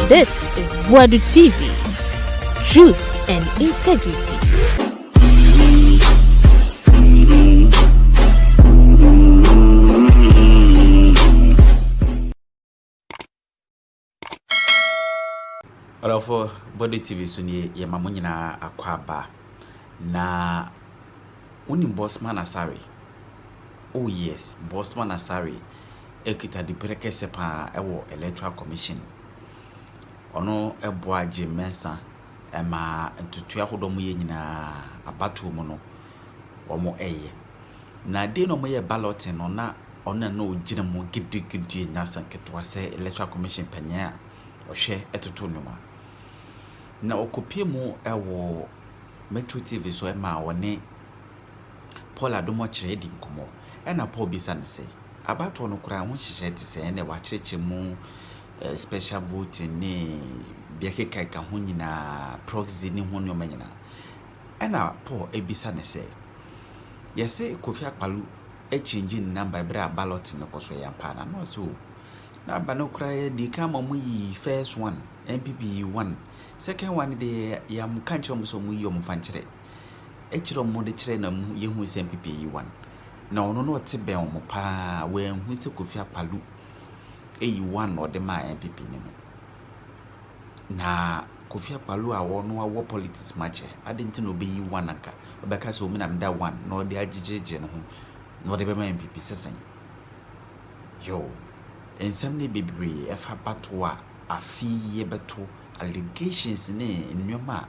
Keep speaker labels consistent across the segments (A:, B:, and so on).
A: This is Boadu TV. Truth and integrity.
B: For Boadu TV suni ye mamunyina akwaba na unim Bossman Asare. Oh yes, Bossman Asare ekita di prekese pa ewo Electoral Commission. Ono eboa jemensa ema ntutu ahodomu ye nyina abatu mu no omo eye. Na de no mo ye balloting no na ona na ogire mu gidigidi nyasa ketwa se Electoral Commission panya ohwe etoto numa. Na okopie mu ewo Metro TV so ema woni Paul Adomo kire di nkomo ena Paul bisa ne se abato no kura ho hyehyɛ te se ene wa kyerɛkyɛ mu special voting ni de keka ka ho nyina proxy ni ho no manyina ena Paul ebisa ne se yese Kofi Akpalo change number bra ballot no koso yampa na no so na ba no kura di kama mu yi first one NPP 1 second one de yam kancho mu so mu yi omu fankyere echiro mu de kyere na mu yehu se NPP 1 na ono no te be omu pa we hu se Kofi Akpalo eyi 1 no de ma NPP ni no na Kofi Akpalo a wono awo politics match adenti no be yi 1 anka obeka so mu na mda 1 no de agigeje no ho no de be ma NPP sesen yo ensam ne bebre efa batwa afi ye beto allegations ne nyoma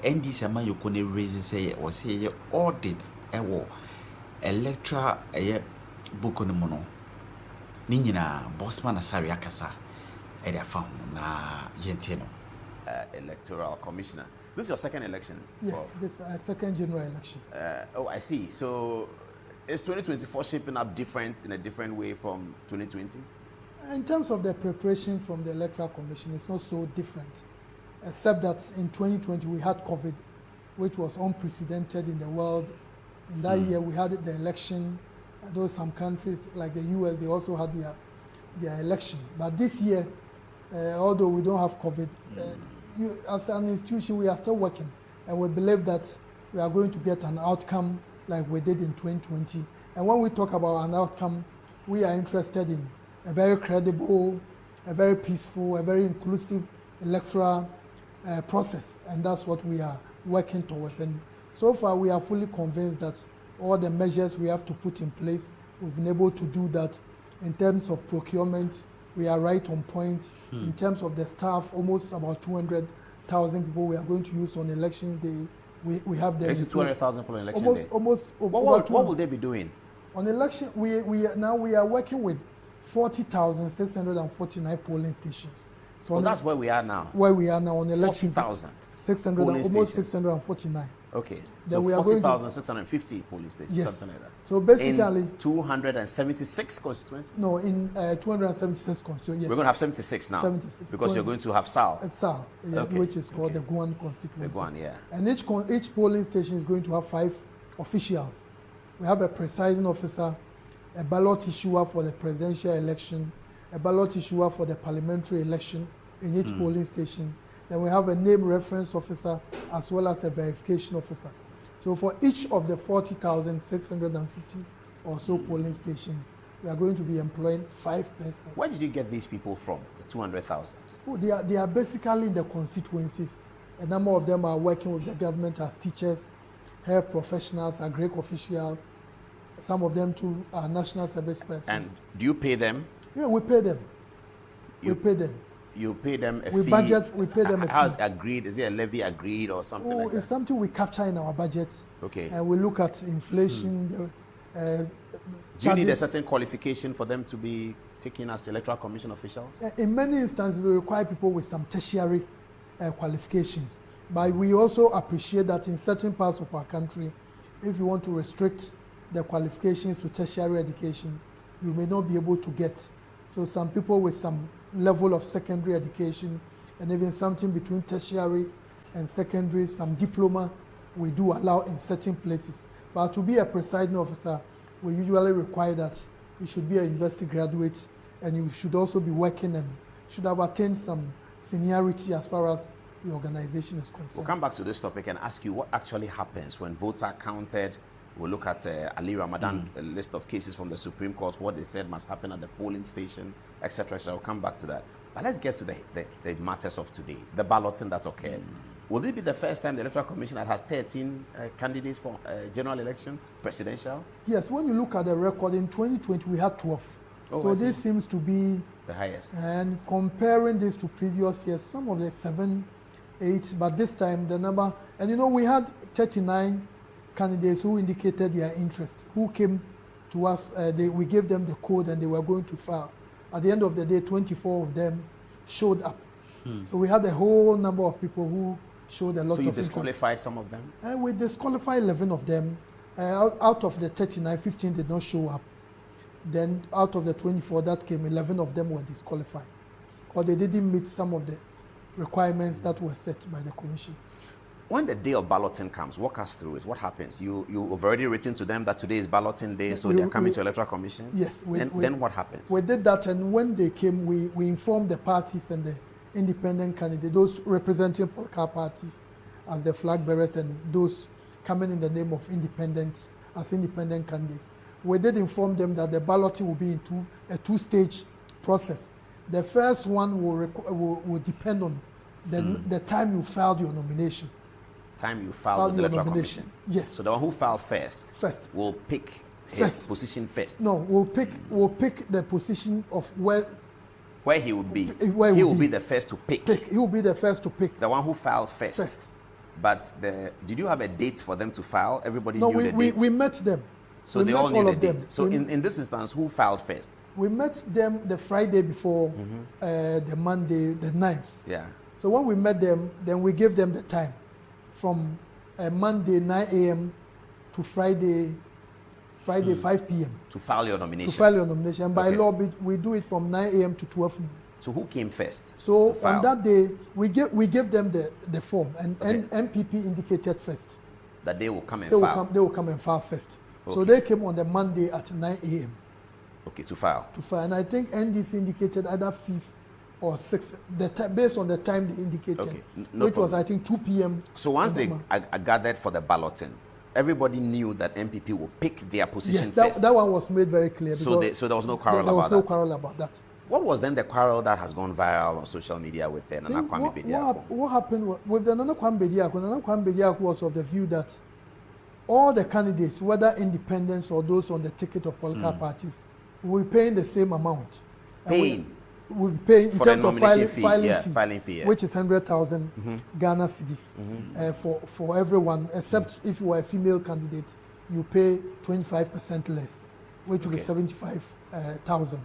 B: NDC ama yoko ne raise say o say ye audit ewo Electoral book no mono ni nyina Bossman Asare akasa e dey found na yentie no
C: Electoral Commissioner. This is your second election?
D: Yes, this is second general election.
C: Oh, I see. So is 2024 shaping up different in a different way from 2020?
D: In terms of the preparation from the Electoral Commission, it's not so different, except that in 2020 we had COVID, which was unprecedented in the world. In that year we had the election, though some countries like the US, they also had their election. But this year, although we don't have COVID, as an institution we are still working, and we believe that we are going to get an outcome like we did in 2020. And when we talk about an outcome, we are interested in a very credible, a very peaceful, a very inclusive electoral process, and that's what we are working towards. And so far, we are fully convinced that all the measures we have to put in place, we've been able to do that. In terms of procurement, we are right on point. In terms of the staff, almost about 200,000 people we are going to use on elections day. We have them.
C: 200,000 people on election day.
D: Almost.
C: What will they be doing?
D: On election, we are working with 40,649 polling stations. So
C: that's where we are now.
D: Where we are now on election.
C: 40,000.
D: 600, almost 649.
C: Okay.
D: Then
C: so
D: we are
C: 40,650 polling stations,
D: yes.
C: something like that.
D: So basically,
C: in 276 constituencies?
D: No, in 276 constituencies. Yes.
C: We're going to have 76 now.
D: 76.
C: Because you're going to have SAL.
D: It's SAL, yes,
C: okay.
D: Which is called the Guan constituency.
C: The Guan, yeah.
D: And each polling station is going to have 5 officials. We have a presiding officer, a ballot issuer for the presidential election, a ballot issuer for the parliamentary election in each polling station. Then we have a name reference officer as well as a verification officer. So for each of the 40,650 or so polling stations, we are going to be employing 5 persons.
C: Where did you get these people from, the 200,000?
D: Oh, they are basically in the constituencies. A number of them are working with the government as teachers, health professionals, agric officials. Some of them too are national service persons.
C: And do you pay them?
D: Yeah, we pay them. We pay them.
C: You pay them a
D: fee? We pay them a fee.
C: How's agreed? Is it a levy agreed or something like that?
D: It's something we capture in our budget.
C: Okay.
D: And we look at inflation.
C: Do you need a certain qualification for them to be taken as Electoral Commission officials?
D: In many instances, we require people with some tertiary qualifications. But we also appreciate that in certain parts of our country, if you want to restrict the qualifications to tertiary education, you may not be able to get. So some people with some level of secondary education and even something between tertiary and secondary, some diploma, we do allow in certain places. But to be a presiding officer, we usually require that you should be a university graduate and you should also be working and should have attained some seniority as far as the organization is concerned.
C: We'll come back to this topic and ask you what actually happens when votes are counted. We'll look at Ali Ramadan, a list of cases from the Supreme Court, what they said must happen at the polling station, etc. So I'll come back to that. But let's get to the matters of today, the balloting that occurred. Will this be the first time the Electoral Commission has 13 candidates for general election, presidential?
D: Yes, when you look at the record, in 2020 we had 12.
C: Oh,
D: so this seems to be
C: the highest.
D: And comparing this to previous years, some of the 7, 8, but this time the number, and you know, we had 39 candidates who indicated their interest, who came to us, we gave them the code and they were going to file. At the end of the day, 24 of them showed up. So we had a whole number of people who showed a lot of interest. So you
C: disqualified some of them?
D: We disqualified 11 of them. Out of the 39, 15 did not show up. Then out of the 24 that came, 11 of them were disqualified. Or they didn't meet some of the requirements that were set by the commission.
C: When the day of balloting comes, walk us through it. What happens? You've already written to them that today is balloting day, so they're coming to Electoral Commission?
D: Yes.
C: Then what happens?
D: We did that, and when they came, we informed the parties and the independent candidates, those representing political parties as the flag bearers and those coming in the name of independents as independent candidates. We did inform them that the balloting will be into a two-stage process. The first one will depend on the time you filed your nomination.
C: Time you filed with the Electoral Commission?
D: Yes.
C: So the one who filed first will pick his position first?
D: No, we'll pick the position of where
C: he would be. He will be the first to pick.
D: He will be the first to pick.
C: The one who filed first. But did you have a date for them to file? Everybody knew the date?
D: We met them.
C: So they all knew the date. So in this instance, who filed first?
D: We met them the Friday before the Monday, the 9th.
C: Yeah.
D: So when we met them, then we gave them the time from Monday 9 a.m. to Friday 5 p.m.
C: To file your nomination.
D: To file your nomination. And by law, we do it from 9 a.m. to 12 noon.
C: So who came first?
D: So on that day, we gave them the form, and NPP indicated first.
C: That they will come and file?
D: They will come and file first. Okay. So they came on the Monday at 9 a.m.
C: Okay, to file.
D: And I think NDC indicated either 5th or 6th, based on the time they indicated, which was, I think, 2 p.m.
C: So once they are gathered for the balloting, everybody knew that NPP will pick their position first.
D: That one was made very clear.
C: So there was no quarrel about that?
D: There was no quarrel about that.
C: What was then the quarrel that has gone viral on social media with the Nana Kwame Bediako?
D: What happened with the Nana Kwame Bediako was of the view that all the candidates, whether independents or those on the ticket of political parties, will be paying the same amount. Will be paying in terms of filing fee, which is 100,000 Ghana cedis for everyone, except if you are a female candidate, you pay 25% less, which will be 75,000.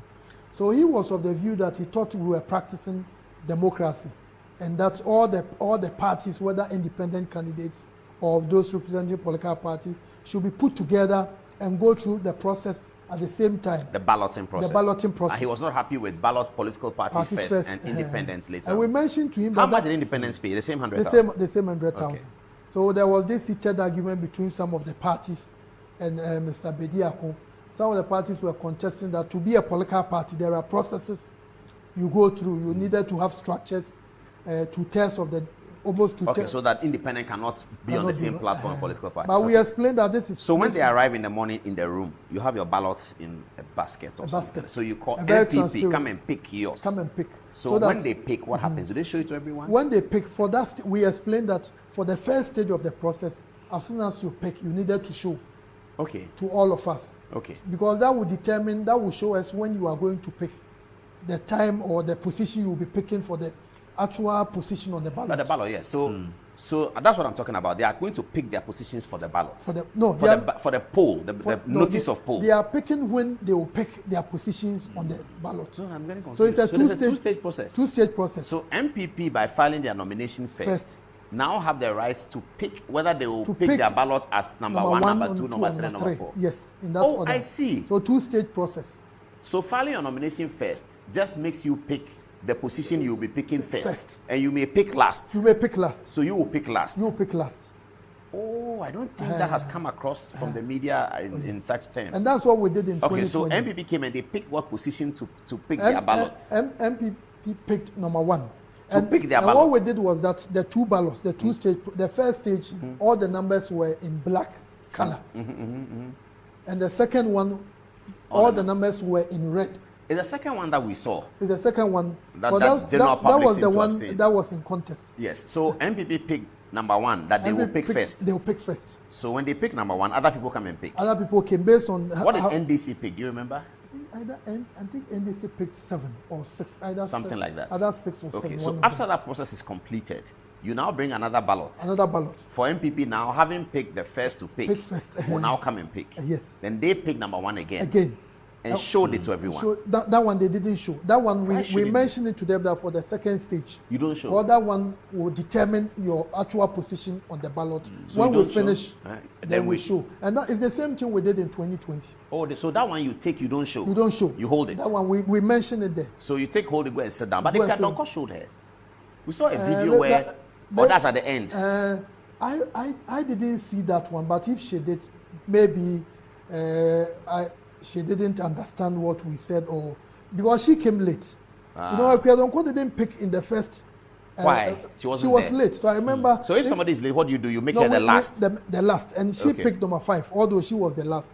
D: So he was of the view that he thought we were practicing democracy, and that all the parties, whether independent candidates or those representing political party, should be put together and go through the process at the same time.
C: The balloting process.
D: The balloting process.
C: He was not happy with ballot political parties first and independents later.
D: And we mentioned to him
C: how much did independents pay? The same 100,000?
D: The same 100,000. Okay. So there was this heated argument between some of the parties and Mr. Bediako. Some of the parties were contesting that to be a political party, there are processes you go through. You needed to have structures, to test of the almost to
C: so that independent cannot be on the same platform political parties.
D: But we explained that this is...
C: So when they arrive in the morning in the room, you have your ballots in a basket or something. So you call NPP, come and pick yours.
D: Come and pick.
C: So when they pick, what happens? Do they show it to everyone?
D: When they pick, for that, we explained that for the first stage of the process, as soon as you pick, you needed to show to all of us. Because that will show us when you are going to pick the time or the position you will be picking for the actual position on the ballot.
C: The ballot, yes. So that's what I'm talking about. They are going to pick their positions for the ballot. For the poll, the notice of poll.
D: They are picking when they will pick their positions on the ballot.
C: So I'm getting confused.
D: So it's a
C: two-stage process.
D: Two-stage process.
C: So MPP, by filing their nomination first, now have the right to pick whether they will pick their ballot as number one, number two, number three, number four.
D: Yes, in that order.
C: I see.
D: So two-stage process.
C: So filing your nomination first just makes you pick the position you will be picking first. And you may pick last.
D: You may pick last.
C: So you will pick last.
D: You will pick last.
C: Oh, I don't think that has come across from the media in such terms.
D: And that's what we did in 2020.
C: So MPP came and they picked what position to pick their ballots.
D: MPP picked number 1.
C: to pick their ballot.
D: What we did was that the two ballots, the two stage, the first stage, all the numbers were in black color. And the second one, all the numbers were in red.
C: It's the second one that we saw.
D: It's the second one.
C: That
D: was the one that was in contest.
C: Yes. So NPP picked number one that they will pick first.
D: They will pick first.
C: So when they pick number one, other people come and pick.
D: Other people came based on
C: what did NDC pick? Do you remember?
D: I think NDC picked 7 or 6.
C: Something like that.
D: Either 6 or 7.
C: Okay. So after that process is completed, you now bring another ballot.
D: Another ballot.
C: For NPP now, having picked the first to pick will now come and pick.
D: Yes.
C: Then they pick number one again. And showed it to everyone.
D: That one they didn't show. That one we mentioned it to them that for the second stage.
C: You don't show.
D: Or that one will determine your actual position on the ballot. So when we finish, then we show. And that is the same thing we did in 2020.
C: Oh, so that one you take, you don't show.
D: You don't show.
C: You hold it.
D: That one we mentioned it there.
C: So you take, hold it, go and sit down. But the Kadonko showed hers. We saw a video where, that's at the end.
D: I didn't see that one, but if she did, maybe she didn't understand what we said, or because she came late. You know, Akpalo didn't pick in the first.
C: Why? She was
D: late. So I remember.
C: So if somebody is late, what do? You make her the last.
D: The last, and she picked number 5, although she was the last.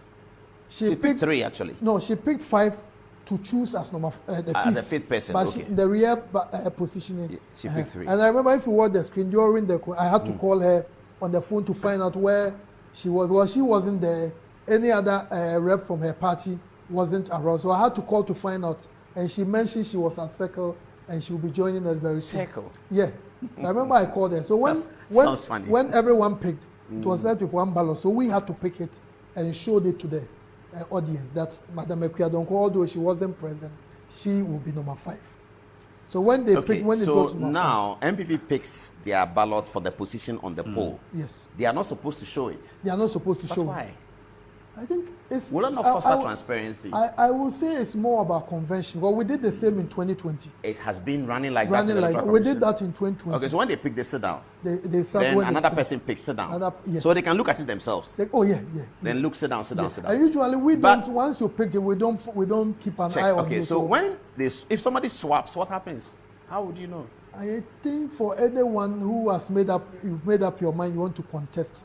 C: She picked 3 actually.
D: No, she picked 5 to choose as the fifth
C: person.
D: But in the rear positioning,
C: she picked 3.
D: And I remember if you watch the screen during I had to call her on the phone to find out where she was. Well, she wasn't there. Any other rep from her party wasn't around, so I had to call to find out. And she mentioned she was at Circle and she will be joining us very soon.
C: Circle.
D: Yeah, I remember I called her. So when everyone picked, it was left with one ballot. So we had to pick it and showed it to the audience that Madam Akpalo, although she wasn't present, she will be number 5. So when they pick, when it goes to
C: now NPP picks their ballot for the position on the poll.
D: Yes,
C: they are not supposed to show it.
D: They are not supposed to show.
C: Why?
D: I think it's.
C: Will it not foster transparency?
D: I will say it's more about convention. Well, we did the same in 2020.
C: It has been running like that.
D: We did that in 2020.
C: Okay, so when they pick, they sit down.
D: They sat
C: then another person picks, sit down.
D: Yes.
C: So they can look at it themselves. Then look, sit down.
D: And usually we don't. Once you pick it, we don't keep an eye on it.
C: Okay, so when if somebody swaps, what happens? How would you know?
D: I think for anyone who has you've made up your mind, you want to contest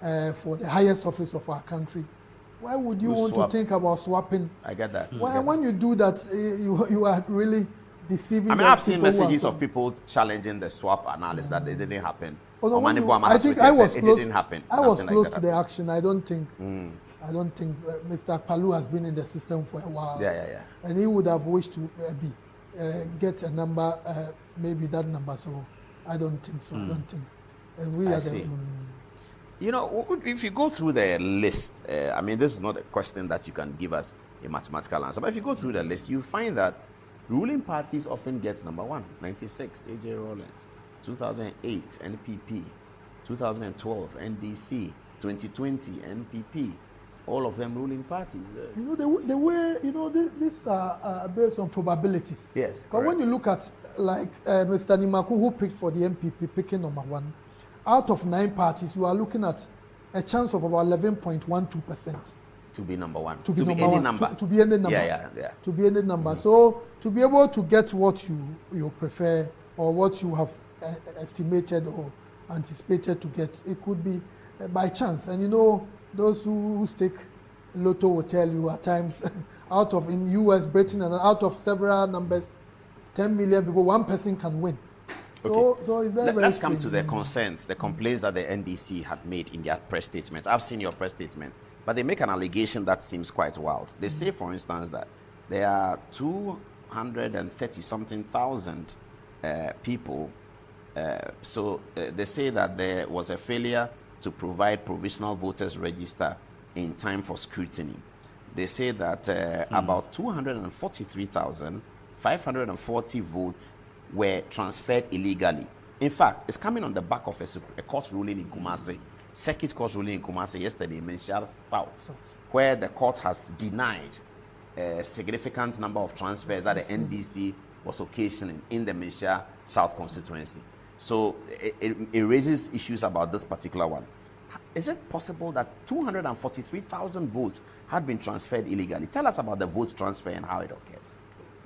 D: for the highest office of our country. Why would you want to think about swapping?
C: I get that.
D: When you do that, you are really deceiving.
C: I mean, I've seen messages of people challenging the swap analysis that it didn't happen.
D: I think I was close.
C: It didn't happen.
D: I was close to the action. I don't think Mr. Akpalo has been in the system for a while.
C: Yeah.
D: And he would have wished to get a number, maybe that number. So I don't think so. I don't think. And we are
C: you know, if you go through the list, I mean, this is not a question that you can give us a mathematical answer, but if you go through the list, you find that ruling parties often get number 1, 96, AJ Rawlings, 2008, NPP, 2012, NDC, 2020, NPP, all of them ruling parties.
D: You know, the way, you know, these are based on probabilities.
C: Yes,
D: but when you look at, like, Mr. Nimaku, who picked for the NPP, picking number 1, out of 9 parties, you are looking at a chance of about 11.12%.
C: To be number 1.
D: To be any number. To be any number.
C: Yeah.
D: To be any number. So to be able to get what you prefer or what you have estimated or anticipated to get, it could be by chance. And you know, those who stake Lotto will tell you at times, in US, Britain, and out of several numbers, 10 million people, 1 person can win. So it's very
C: Let's come to the concerns, the complaints that the NDC had made in their press statements. I've seen your press statement, but they make an allegation that seems quite wild. They say, for instance, that there are 230-something thousand people. They say that there was a failure to provide provisional voters register in time for scrutiny. They say that about 243,540 votes were transferred illegally. In fact, it's coming on the back of a court ruling in Kumasi, circuit court ruling in Kumasi yesterday in Menchia South, where the court has denied a significant number of transfers that the NDC was occasioning in the Menchia South constituency. So it raises issues about this particular one. Is it possible that 243,000 votes had been transferred illegally? Tell us about the votes transfer and how it occurs.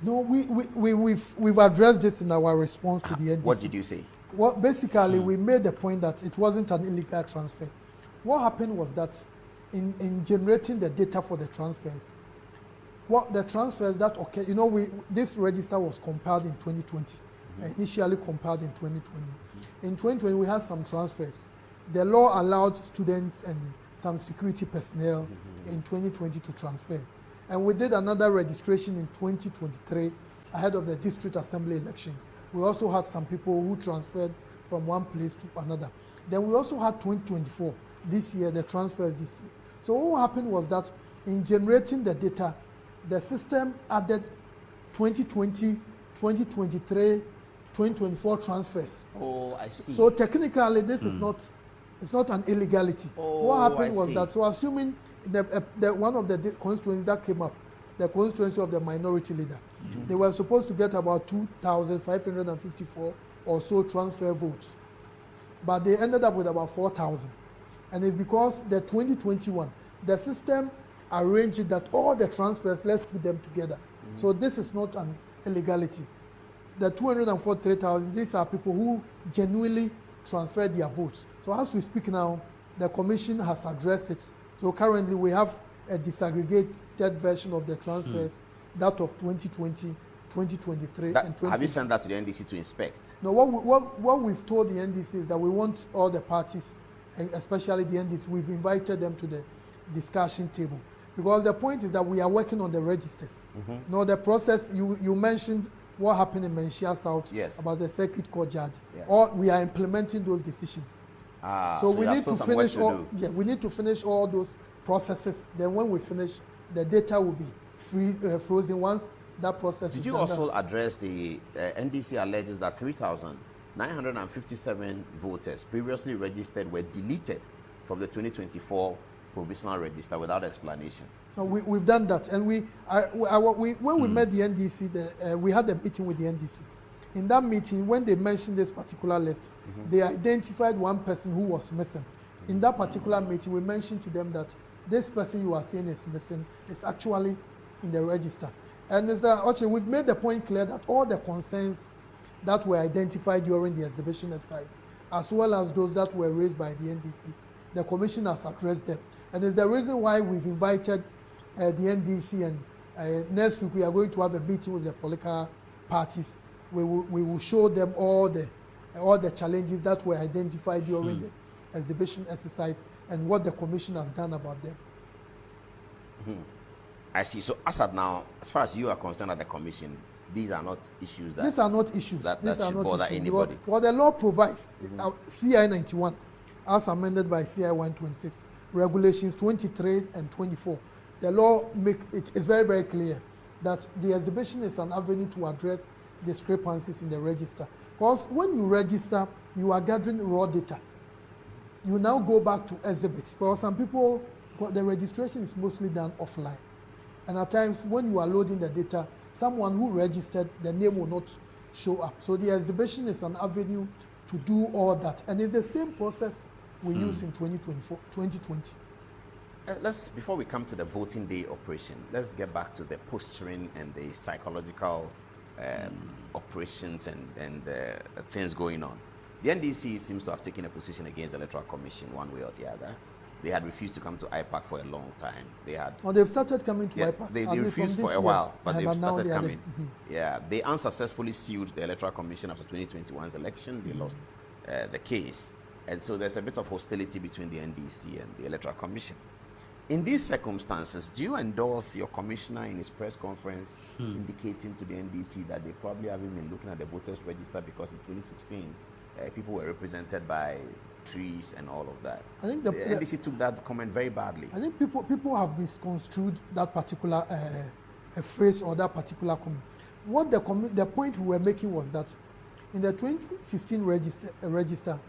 D: No, we've addressed this in our response to the NDC.
C: What did you say?
D: Well, basically, we made the point that it wasn't an illegal transfer. What happened was that in generating the data for the transfers, the transfers that occurred, this register was compiled in 2020, initially compiled in 2020. In 2020, we had some transfers. The law allowed students and some security personnel in 2020 to transfer. And we did another registration in 2023 ahead of the district assembly elections. We also had some people who transferred from one place to another. Then we also had 2024, this year, the transfers this year. So what happened was that in generating the data, the system added 2020, 2023, 2024 transfers.
C: Oh, I see.
D: So technically, this is not, it's not an illegality. What happened was that, so assuming the one of the constituencies that came up, the constituency of the minority leader, they were supposed to get about 2,554 or so transfer votes, but they ended up with about 4,000. And it's because the 2021, the system arranged it that all the transfers, let's put them together. So this is not an illegality. The 243,000, these are people who genuinely transferred their votes. So as we speak now, the commission has addressed it. So currently we have a disaggregated version of the transfers, that of 2020, 2023, and 2020.
C: Have you sent that to the NDC to inspect?
D: No, what we've told the NDC is that we want all the parties, and especially the NDC, we've invited them to the discussion table. Because the point is that we are working on the registers. No, the process, you mentioned what happened in Menchia South about the circuit court judge. Or we are implementing those decisions. So we need to finish all. Yeah, we need to finish all those processes. Then when we finish, the data will be frozen once that process.
C: Did you also address the NDC alleges that 3,957 voters previously registered were deleted from the 2024 provisional register without explanation?
D: No, we've done that, and when we met the NDC, we had a meeting with the NDC. In that meeting, when they mentioned this particular list, they identified one person who was missing. In that particular meeting, we mentioned to them that this person you are saying is missing is actually in the register. And Mr. Oche, we've made the point clear that all the concerns that were identified during the exhibition exercise, as well as those that were raised by the NDC, the Commission has addressed them. And it's the reason why we've invited the NDC, and next week we are going to have a meeting with the political parties. We will show them all the challenges that were identified during the exhibition exercise and what the Commission has done about them.
C: I see. So as of now, as far as you are concerned at the Commission, these are not issues that...
D: These are not issues.
C: That should bother anybody.
D: What the law provides, CI 91, as amended by CI 126, regulations 23 and 24, the law is very, very clear that the exhibition is an avenue to address discrepancies in the register. Because when you register, you are gathering raw data. You now go back to exhibits. Because some people, the registration is mostly done offline. And at times, when you are loading the data, someone who registered, the name will not show up. So the exhibition is an avenue to do all that. And it's the same process we use in 2020.
C: Before we come to the voting day operation, let's get back to the posturing and the psychological operations and things going on. The NDC seems to have taken a position against the Electoral Commission one way or the other. They had refused to come to IPAC for a long time.
D: They've started coming to IPAC.
C: They refused for a while, but they've started coming. Yeah, they unsuccessfully sued the Electoral Commission after 2021's election. They lost the case. And so there's a bit of hostility between the NDC and the Electoral Commission. In these circumstances, do you endorse your commissioner in his press conference indicating to the NDC that they probably haven't been looking at the voters register because in 2016 people were represented by trees and all of that? I think the NDC took that comment very badly.
D: I think people have misconstrued that particular phrase or that particular comment. What the point we were making was that in the 2016 register,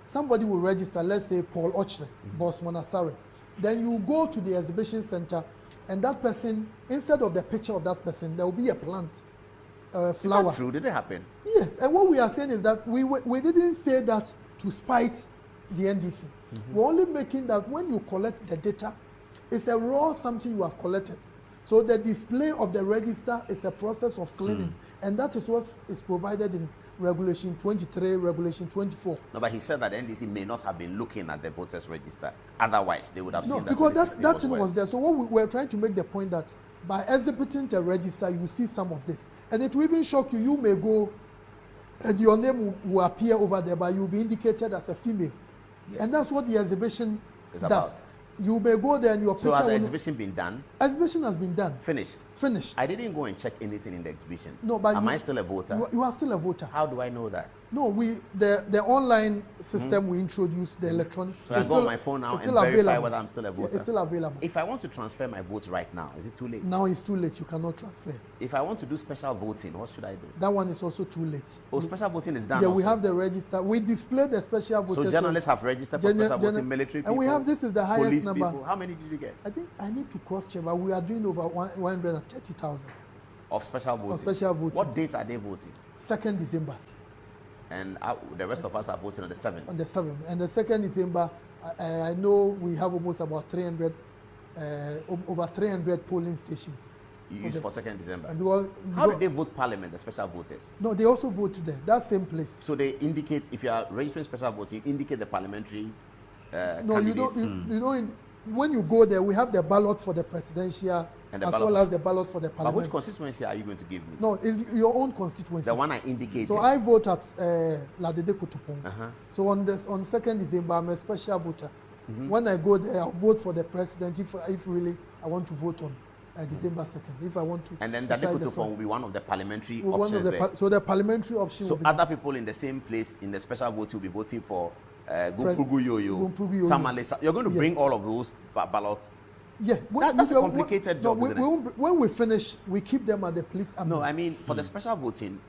D: somebody will register, let's say Paul Ochre, Bossman Asare. Then you go to the exhibition center, and that person, instead of the picture of that person, there will be a plant, flower. Is that
C: true? Did it happen?
D: Yes. And what we are saying is that we didn't say that to spite the NDC. We're only making that when you collect the data, it's a raw something you have collected. So the display of the register is a process of cleaning, and that is what is provided in Regulation 23, Regulation 24.
C: No, but he said that NDC may not have been looking at the voters register. Otherwise, they would have seen that.
D: No, because that thing was there. So what we were trying to make the point that by exhibiting the register, you see some of this. And it will even shock you. You may go and your name will appear over there, but you'll be indicated as a female.
C: Yes.
D: And that's what the exhibition
C: It's
D: does.
C: about.
D: You may go there and your picture
C: So has the
D: will...
C: exhibition been done?
D: Exhibition has been done.
C: Finished?
D: Finished.
C: I didn't go and check anything in the exhibition.
D: No, but
C: Am I still a voter?
D: You are still a voter.
C: How do I know that?
D: No, the online system we introduced, the electronic.
C: So I go on my phone now and verify whether I'm still a voter.
D: It's still available.
C: If I want to transfer my vote right now, is it too late?
D: Now it's too late. You cannot transfer.
C: If I want to do special voting, what should I do?
D: That one is also too late.
C: Oh, special voting is done.
D: Yeah,
C: also.
D: we have the register. We display the special voters.
C: So journalists have registered for special voting, military people,
D: and we have, this is the highest
C: police
D: number.
C: people. How many did you get?
D: I think I need to cross-check, but we are doing over 130,000
C: of special voting.
D: Of special voting.
C: What date are they voting?
D: 2nd December.
C: And the rest of us are voting on the 7th.
D: On the 7th. And the 2nd December, I know we have almost about 300, over 300 polling stations.
C: You used for 2nd December.
D: And
C: how do they vote parliament, the special voters?
D: No, they also vote there, that same place.
C: So they indicate, if you are registering special voting, you indicate the parliamentary
D: no,
C: candidate.
D: you don't. When you go there, we have the ballot for the presidential
C: and
D: as well as the ballot for the parliament.
C: But which constituency are you going to give me?
D: No, it's your own constituency.
C: The one I indicated.
D: So I vote at Ladede Kotopong. So on 2nd December, I'm a special voter. When I go there, I'll vote for the president if really I want to vote on December 2nd. If I want to.
C: And then Ladede Kotopong will be one of the parliamentary options
D: one of the
C: so
D: the parliamentary option.
C: So other people in the same place in the special vote will be voting for Gumpugu Yoyo, Tamale. You're going to bring all of those ballots.
D: Yeah,
C: that's a complicated job, isn't it?
D: When we finish, we keep them at the police.
C: No, I mean for the special voting,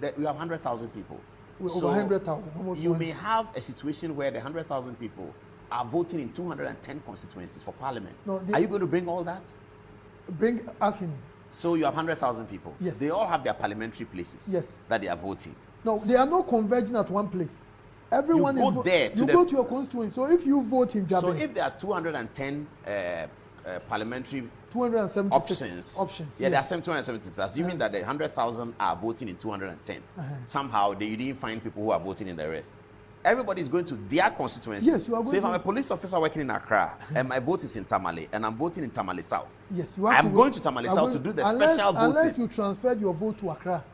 C: we have 100,000 people.
D: Over 100,000, almost.
C: You may have a situation where the 100,000 people are voting in 210 constituencies for parliament. No, are you going to bring all that?
D: Bring us in.
C: So you have 100,000 people.
D: Yes.
C: They all have their parliamentary places.
D: Yes.
C: That they are voting.
D: No, they are not converging at one place. Everyone
C: you go there.
D: You go to your constituency. So if you vote in Japan.
C: So if there are 210 parliamentary
D: 276
C: options. Yeah, there are 276. Assuming that the 100,000 are voting in 210. Somehow you didn't find people who are voting in the rest. Everybody is going to their constituency.
D: Yes, you are going.
C: So if I'm a police officer working in Accra and my vote is in Tamale and I'm voting in Tamale South.
D: Yes, you have
C: I'm going to Tamale South to do the special voting.
D: Unless you transferred your vote to Accra.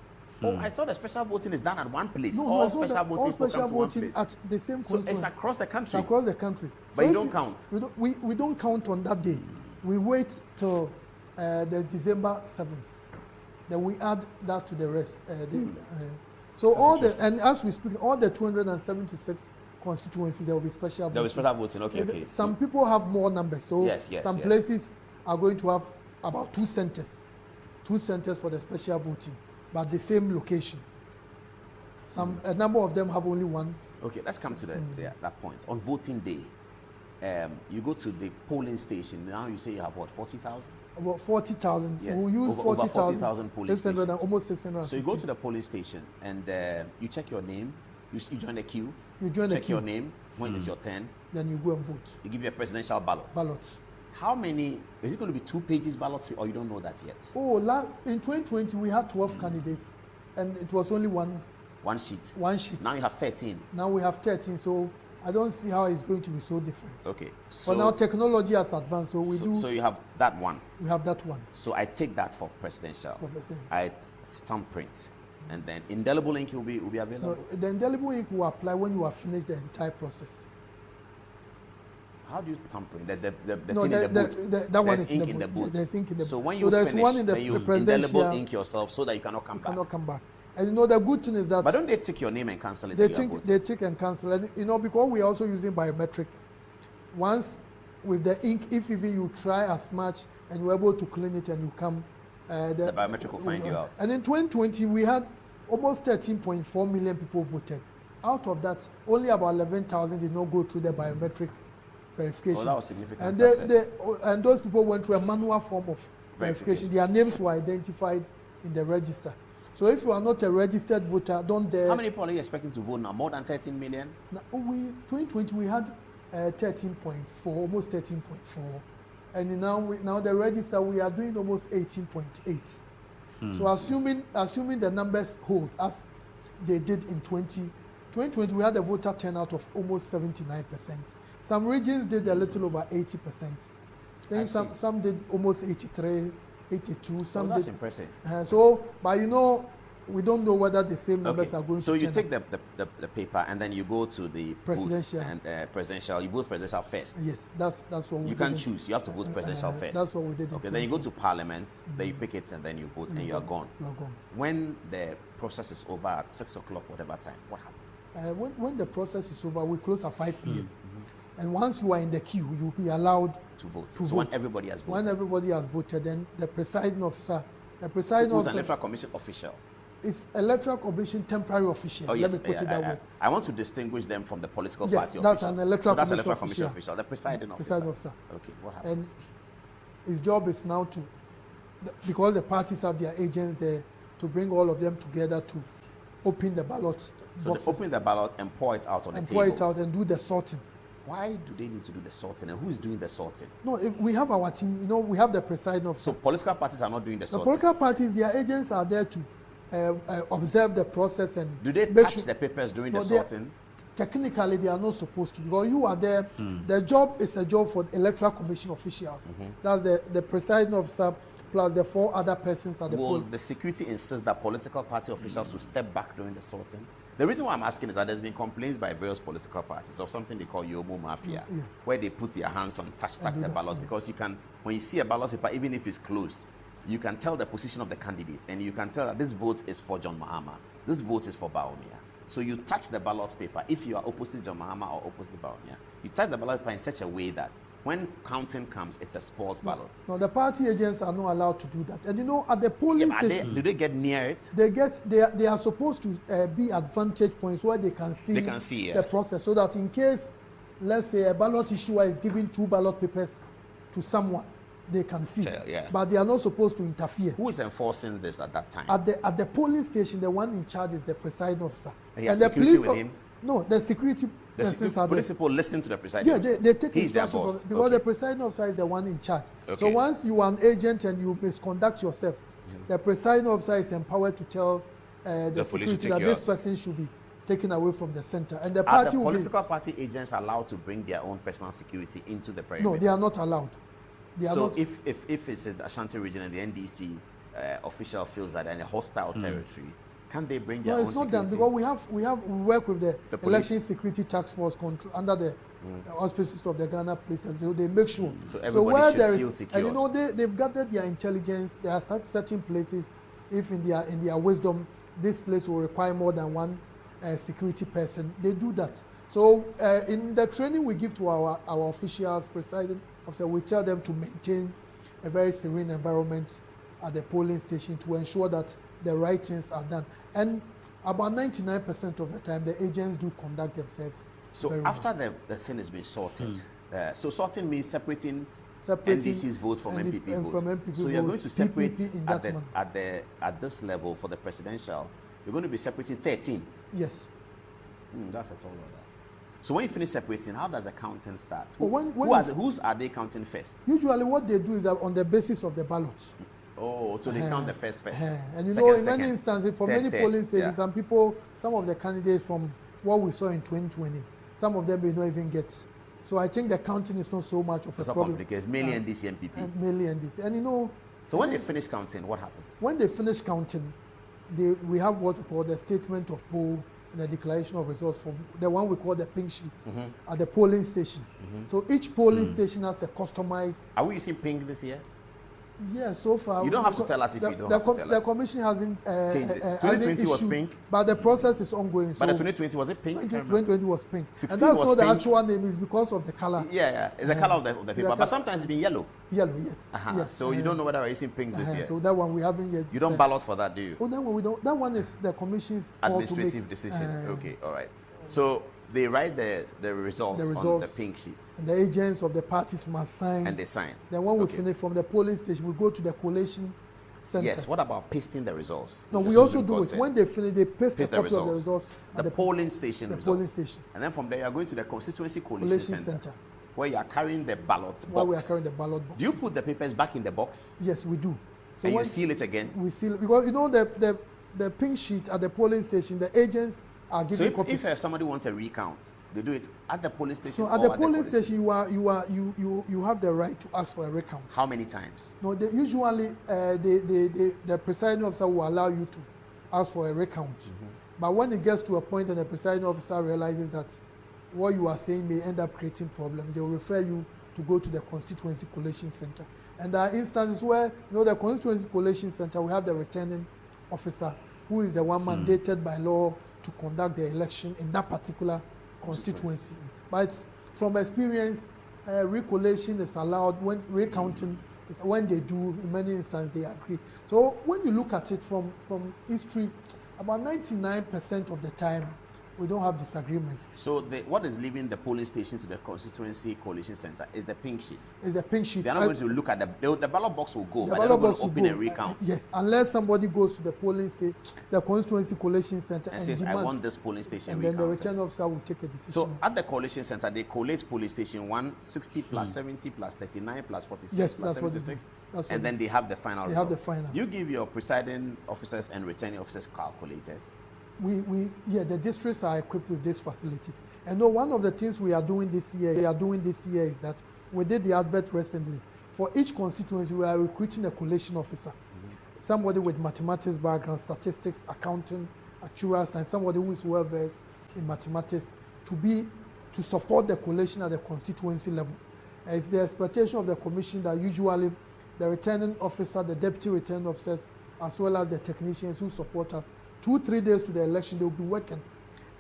C: Oh, I thought the special voting is done at one place.
D: No,
C: all special
D: voting at the same
C: constituency. So it's across the country.
D: It's across the country.
C: But so you don't count.
D: We don't count on that day. We wait till the December 7th. Then we add that to the rest. So all and as we speak, all the 276 constituencies, there will be special voting.
C: There will be special voting, okay.
D: Some people have more numbers. So some places are going to have about 2 centers. 2 centers for the special voting, but the same location. A number of them have only one.
C: Okay, let's come to that point. On voting day, you go to the polling station. Now you say you have what, 40,000?
D: About 40,000.
C: Yes,
D: we'll use
C: over 40,000 polling stations.
D: Almost 600.
C: So you go to the polling station and you check your name. You join the queue.
D: You join the queue.
C: Check your name when it's your turn.
D: Then you go and vote.
C: You give you a presidential ballot. How many? Is it going to be 2 pages ballot, or you don't know that yet?
D: Oh, in 2020 we had 12 candidates, and it was only one sheet. One sheet.
C: Now you have 13.
D: Now we have 13. So I don't see how it's going to be so different.
C: Okay. So
D: but now technology has advanced, so
C: So you have that one.
D: We have that one.
C: So I take that for presidential. I stamp print, and then indelible ink will be available.
D: No, the indelible ink will apply when you have finished the entire process.
C: How do you stamp print? The thing
D: no,
C: in the boot.
D: That one
C: is ink in the boot.
D: There's ink in the boot.
C: So when you finish,
D: one in
C: then you indelible ink yourself so that you cannot come back.
D: Cannot come back. And you know the good thing is that.
C: But don't they tick your name and cancel it?
D: They tick and cancel. And you know, because we are also using biometric. Once with the ink, if even you try as much and you're able to clean it and you come,
C: the biometric will find you out.
D: And in 2020 we had almost 13.4 million people voted. Out of that, only about 11,000 did not go through the biometric verification.
C: Oh, that was significant
D: and
C: success.
D: And those people went through a manual form of verification. Their names were identified in the register. So if you are not a registered voter, don't dare.
C: How many people are you expecting to vote now? More than 13 million?
D: Now, 2020 we had 13.4, almost 13.4 And now the register, we are doing almost 18.8. So assuming the numbers hold as they did in 2020, we had a voter turnout of almost 79%. Some regions did a little over 80%. Then some did almost 83, 82. Some
C: that's
D: did,
C: impressive.
D: But we don't know whether the same numbers are going to.
C: So you take the paper and then you go to the
D: presidential
C: booth and presidential. You vote presidential first.
D: Yes, that's what we did.
C: You can't choose. You have to vote presidential first.
D: That's what we did.
C: Okay, then you go to parliament. Then you pick it and then you vote and you are gone.
D: You are gone.
C: When the process is over at 6 o'clock, whatever time, what happens?
D: When the process is over, we close at 5 p.m. And once you are in the queue, you'll be allowed
C: to vote.
D: When
C: everybody has voted.
D: When everybody has voted, then the presiding officer,
C: who's an Electoral Commission official?
D: It's Electoral Commission temporary official.
C: Oh, yes.
D: Let me put it that way.
C: I want to distinguish them from the political
D: yes,
C: party
D: that's
C: official.
D: An Electoral
C: that's Electoral Commission official. The presiding officer. Okay, what happens?
D: And his job is now because the parties have their agents there, to bring all of them together to open the ballot.
C: So they open the ballot and pour it out on the table.
D: Pour it out and do the sorting.
C: Why do they need to do the sorting, and who is doing the sorting?
D: No, we have our team. We have the presiding officer.
C: So political parties are not doing the sorting.
D: The political parties, their agents are there to observe the process and.
C: Do they touch the papers during the sorting?
D: Technically, they are not supposed to, because you are there. The job is a job for the Electoral Commission officials. That's the presiding officer plus the 4 other persons at the poll.
C: Will the security insist that political party officials should step back during the sorting? The reason why I'm asking is that there's been complaints by various political parties of something they call Yomo Mafia, where they put their hands on touch the ballots, because you can, when you see a ballot paper, even if it's closed, you can tell the position of the candidate, and you can tell that this vote is for John Mahama, this vote is for Baumia. So you touch the ballot paper. If you are opposite John Mahama or opposite Baumia, you touch the ballot paper in such a way that when counting comes, it's a sports ballot.
D: No, the party agents are not allowed to do that. And at the polling station,
C: do they get near it?
D: They are supposed to be at vantage points where they can see the process, so that in case, let's say, a ballot issuer is giving 2 ballot papers to someone, they can see. But they are not supposed to interfere.
C: Who is enforcing this at that time?
D: At the polling station, the one in charge is the presiding officer.
C: And the police with him?
D: No, the security.
C: The police people listen to the presiding officer.
D: They take
C: He's their boss.
D: Because the presiding officer is the one in charge. So once you are an agent and you misconduct yourself, the presiding officer is empowered to tell the security that this person should be taken away from the center. And the party
C: will political party agents allowed to bring their own personal security into the perimeter?
D: No, they are not allowed.
C: If it's in the Ashanti region and the NDC official feels that in a hostile territory, can they bring their own security? No, it's not done,
D: because we work with the Election Security Task Force control under the auspices of the Ghana Police, and so they make sure.
C: So everybody should feel secure.
D: And they've gathered their intelligence. There are certain places, if in their wisdom, this place will require more than one security person, they do that. So in the training we give to our officials, presiding officer, we tell them to maintain a very serene environment at the polling station to ensure that the right things are done. And about 99% of the time, the agents do conduct themselves.
C: So after the thing has been sorted, so sorting means separating NDC's vote from NPP votes. So you're going to separate at this level for the presidential, you're going to be separating 13.
D: Yes.
C: That's a tall order. So when you finish separating, how does the counting start? Whose are they counting first?
D: Usually what they do is that on the basis of the ballot.
C: Oh, so they count the first.
D: And in many instances, for many polling stations, some of the candidates from what we saw in 2020, some of them may not even get. So I think the counting is not so much of a problem.
C: It's mainly NDC and NPP.
D: And mainly NDC. And
C: so when they finish counting, what happens?
D: When they finish counting, we have what we call the statement of poll and the declaration of results from the one we call the pink sheet at the polling station. So each polling station has a customized.
C: Are we using pink this year?
D: Yeah, so far.
C: You don't have to tell us if you don't have to tell us.
D: The commission hasn't
C: changed it. 2020 was pink.
D: But the process is ongoing.
C: But the 2020 was it pink?
D: 2020 was pink. And that's not the actual name, it's because of the color.
C: Yeah. It's the color of the paper. But sometimes it's been yellow.
D: Yellow, yes.
C: Yes. So you don't know whether we're using pink this year.
D: So that one we haven't yet.
C: You don't ballot for that, do you?
D: Oh, that one we don't. That one is the commission's
C: administrative decision. Okay, all right. So they write the results on the pink sheet.
D: And the agents of the parties must sign.
C: And they sign.
D: Then when we finish from the polling station, we go to the collation center.
C: Yes, what about pasting the results?
D: No, we also do it. When they finish, they paste a copy of the results.
C: The polling station
D: the
C: results.
D: polling station.
C: And then from there, you are going to the constituency collation center. where you are carrying the ballot box.
D: Where we are carrying the ballot box.
C: Do you put the papers back in the box?
D: Yes, we do. So
C: and you seal it again?
D: We seal, because you know the pink sheet at the polling station, the agents are giving copies.
C: So if somebody wants a recount, they do it at the polling station.
D: So at the polling station, you have the right to ask for a recount.
C: How many times?
D: No, usually the presiding officer will allow you to ask for a recount. But when it gets to a point and the presiding officer realizes that what you are saying may end up creating problems, they will refer you to go to the constituency collation center. And there are instances where, the constituency collation center, we have the returning officer who is the one mandated by law to conduct the election in that particular constituency. But from experience, recollation is allowed when recounting is when they do, in many instances they agree. So when you look at it from history, about 99% of the time we don't have disagreements.
C: So what is leaving the polling station to the constituency collation center is the pink sheet.
D: Is the pink sheet.
C: They're not going to look at the ballot box will go,
D: the
C: but
D: ballot
C: they're not going
D: box
C: to open a recount.
D: Yes, unless somebody goes to the polling station, the constituency collation center
C: and says, I want this polling station
D: and
C: recounted.
D: then the return officer will take a decision.
C: So at the collation center, they collate polling station 1, 60 plus 70 plus 39 plus 46
D: yes,
C: plus 76, and then they have the final result.
D: Have the final.
C: Do you give your presiding officers and returning officers calculators?
D: The districts are equipped with these facilities. And one of the things we are doing this year is that we did the advert recently. For each constituency, we are recruiting a collation officer, somebody with mathematics background, statistics, accounting, actuarial, and somebody who is well versed in mathematics to support the collation at the constituency level. It's the expectation of the commission that usually the returning officer, the deputy returning officers, as well as the technicians who support us, 2-3 days to the election, they will be working,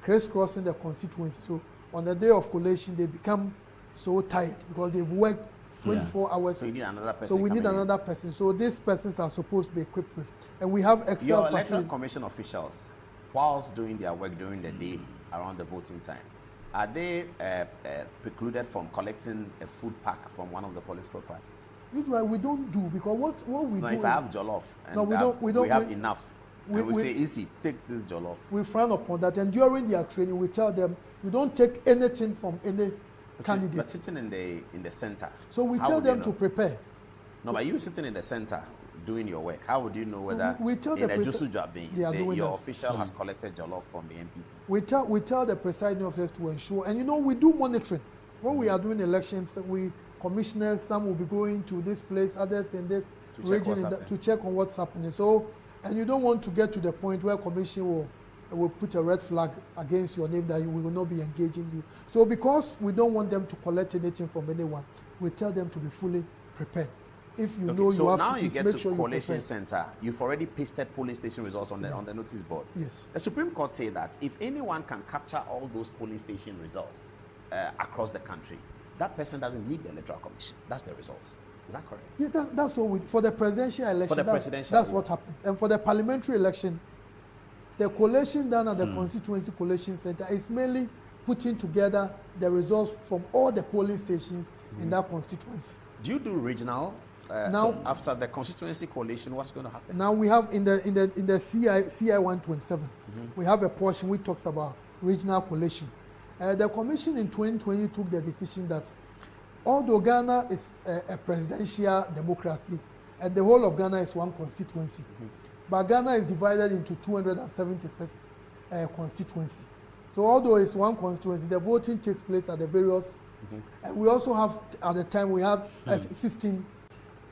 D: crisscrossing the constituency. So on the day of collation, they become so tired because they've worked 24 hours.
C: So you need another person.
D: So we need another person. So these persons are supposed to be equipped with. And we have Excel
C: Your Electoral Commission officials, whilst doing their work during the day around the voting time, are they precluded from collecting a food pack from one of the political parties?
D: Usually we don't do, because what we do.
C: If I have jollof and we have enough, we say, easy, take this jollof.
D: We frown upon that, and during their training, we tell them, you don't take anything from any candidate.
C: But sitting in the center.
D: So we tell them to prepare.
C: No, but you sitting in the center doing your work, how would you know whether your official has collected jollof from the NPP?
D: We tell the presiding officers to ensure, and we do monitoring. When we are doing elections, commissioners, some will be going to this place, others in this region to check on what's happening. So, and you don't want to get to the point where commission will put a red flag against your name that we will not be engaging you. So because we don't want them to collect anything from anyone, we tell them to be fully prepared. If you know you have
C: now
D: to
C: you get
D: make
C: to
D: sure
C: Collation Center, you've already pasted polling station results on the notice board.
D: Yes.
C: The Supreme Court said that if anyone can capture all those polling station results across the country, that person doesn't need the Electoral Commission. That's the results. Is that correct?
D: Yeah, that's what for the presidential election. That's what happens. And for the parliamentary election, the collation done at the constituency collation center is mainly putting together the results from all the polling stations in that constituency.
C: Do you do regional? Now, so after the constituency collation, what's going to happen?
D: Now we have in the CI 127, we have a portion which talks about regional collation. The commission in 2020 took the decision that although Ghana is a presidential democracy and the whole of Ghana is one constituency, but Ghana is divided into 276 constituencies. So although it's one constituency, the voting takes place at the various, and we also have, at the time, we have 16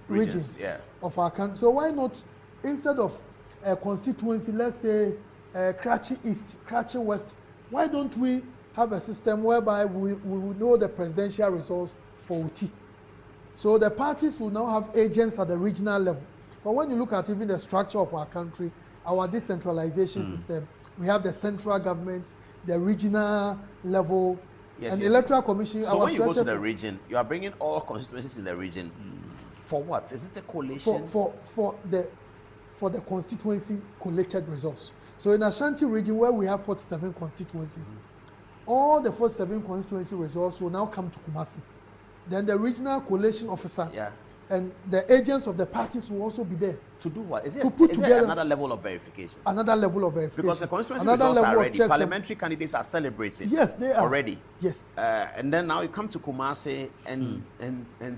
D: regions of our country. So why not, instead of a constituency, let's say Karachi East, Karachi West, why don't we have a system whereby we will know the presidential results for Uti? So the parties will now have agents at the regional level. But when you look at even the structure of our country, our decentralization system, we have the central government, the regional level, and the Electoral Commission.
C: So when you go to the region, you are bringing all constituencies in the region. For what? Is it a collation?
D: For the constituency collated results. So in Ashanti region, where we have 47 constituencies, all the 47 constituency results will now come to Kumasi. Then the regional collation officer and the agents of the parties will also be there.
C: To do what? Is
D: To put together
C: another level of verification?
D: Another level of verification.
C: Because the constituency
D: another
C: results
D: level
C: are ready.
D: Of
C: Parliamentary candidates are celebrating.
D: Yes, they are.
C: Already.
D: Yes.
C: And then now you come to Kumasi and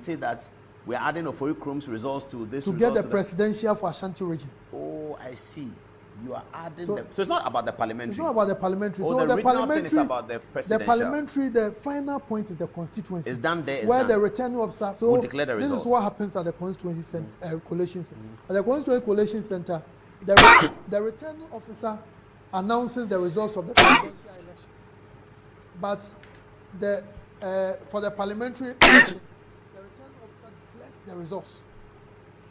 C: say that we're adding Ofori Krom's results to this.
D: To get the presidential for Ashanti region.
C: Oh, I see. You are adding them. So it's not about the parliamentary.
D: It's not about the parliamentary.
C: Oh,
D: so
C: the
D: parliamentary
C: thing is about the presidential.
D: The parliamentary, the final point is the constituency.
C: It's done there.
D: Where the returning officer. So
C: will declare the results.
D: This is what happens at the constituency collation center. At the constituency collation center, the returning officer announces the results of the presidential election. But for the parliamentary election, the returning officer declares the results.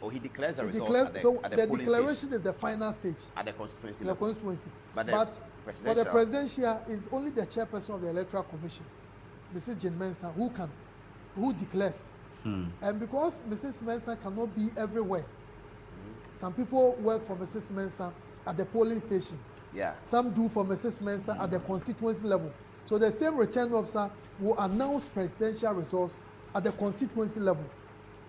C: Oh, he declares the results
D: Declares,
C: at the
D: so
C: polling
D: the declaration
C: stage.
D: is the final stage.
C: At the constituency.
D: The constituency.
C: But
D: for the presidential, is only the chairperson of the Electoral Commission, Mrs. Jane Mensah, who declares. And because Mrs. Mensah cannot be everywhere, some people work for Mrs. Mensah at the polling station.
C: Yeah.
D: Some do for Mrs. Mensah at the constituency level. So the same returning officer will announce presidential results at the constituency level.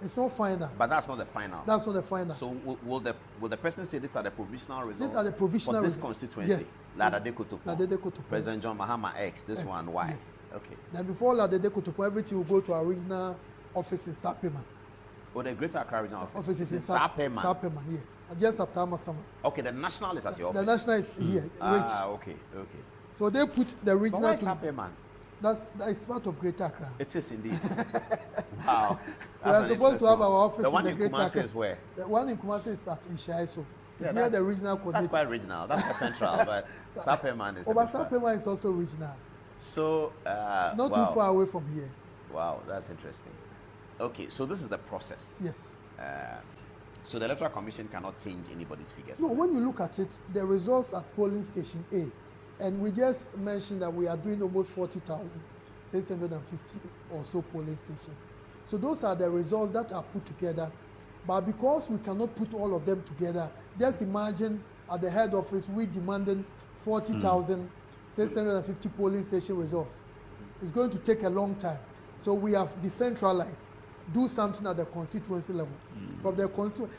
D: It's not final.
C: But that's not the final.
D: That's not the final.
C: So will the person say these are the provisional results?
D: These are the provisional
C: for this
D: results.
C: constituency?
D: Yes.
C: Ladade Kotopo. President John Mahama X. This one, why?
D: Yes.
C: Okay.
D: Then before Ladade Kotopo, everything will go to our regional office in Sapema.
C: Oh, the Greater Accra Regional Office.
D: Office is in
C: Sapema.
D: Sapema, yeah. Just after Amasama.
C: Okay, the national is at your office.
D: The national is here.
C: Okay.
D: So they put the regional.
C: But why Sapema?
D: That is part of Greater Accra.
C: It is indeed. Wow.
D: We are supposed to have our office
C: the one
D: in the
C: in
D: Greater
C: Kumasi
D: Accra.
C: is where?
D: The one in Kumasi is at Inshaiso.
C: Yeah,
D: It's near the regional coordinator.
C: That's quite regional. That's quite central. But Sapema is.
D: But Sapema is also regional.
C: So
D: not
C: wow.
D: too far away from here.
C: Wow, that's interesting. Okay, so this is the process.
D: Yes.
C: So the Electoral Commission cannot change anybody's figures.
D: No, when you look at it, the results at polling station A, and we just mentioned that we are doing almost 40,650 or so polling stations. So those are the results that are put together. But because we cannot put all of them together, just imagine at the head office we demanding 40,650 polling station results. It's going to take a long time. So we have decentralized. Do something at the constituency level. From the